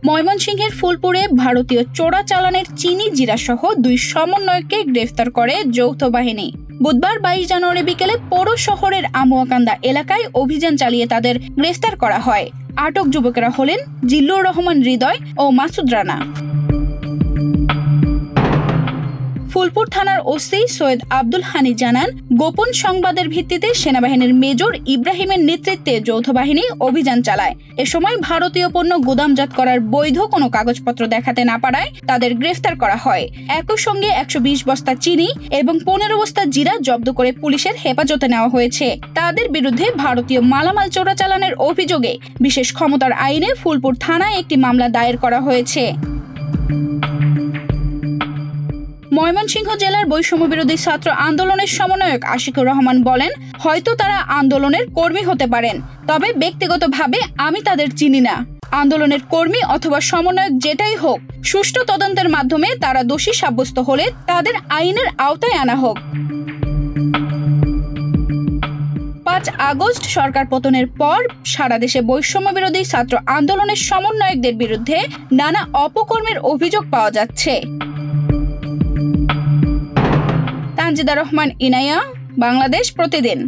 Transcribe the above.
ময়মনসিংহের ফুলপুরে ভারতীয় চোরাচালানের চিনি জিরা সহ 2 সমন্বয়ককে গ্রেফতার করে যৌথ বাহিনী। বুধবার 22 জানুয়ারি বিকেলে পৌর শহরের আমুয়াকান্দা এলাকায় অভিযান চালিয়ে তাদের গ্রেফতার করা হয়। আটক যুবকেরা হলেন জিল্লুর রহমান হৃদয় ও মাসুদ রানা। ফুলপুর থানার ওসি সৈয়দ আব্দুল হানি জানান, গোপন সংবাদের ভিত্তিতে সেনাবাহিনীর মেজর ইব্রাহিমের নেতৃত্বে যৌথ বাহিনী অভিযান চালায়। এ সময় ভারতীয় পণ্য গুদামজাত করার বৈধ কোনো কাগজপত্র দেখাতে না পারায় তাদের গ্রেফতার করা হয়। একই সঙ্গে 120 বস্তা চিনি এবং 15 বস্তা জিরা জব্দ করে পুলিশের হেফাজতে নেওয়া হয়েছে। তাদের বিরুদ্ধে ভারতীয় মালামাল চোরাচালানের অভিযোগে বিশেষ ক্ষমতার আইনে ফুলপুর থানায় একটি মামলা দায়ের করা হয়েছে। ময়মনসিংহ জেলার বৈষম্য বিরোধী ছাত্র আন্দোলনের সমন্বয়ক আশিকুর রহমান বলেন, হয়তো তারা আন্দোলনের কর্মী হতে পারেন, তবে ব্যক্তিগতভাবে আমি তাদের চিনি না। আন্দোলনের কর্মী অথবা সমন্বয়ক যেটাই হোক, সুষ্ঠু তদন্তের মাধ্যমে তারা দোষী সাব্যস্ত হলে তাদের আইনের আওতায় আনা হোক। 5 আগস্ট সরকার পতনের পর সারা দেশে বৈষম্য বিরোধী ছাত্র আন্দোলনের সমন্বয়কদের বিরুদ্ধে নানা অপকর্মের অভিযোগ পাওয়া যাচ্ছে। তানজিদা রহমান ইনায়া, বাংলাদেশ প্রতিদিন।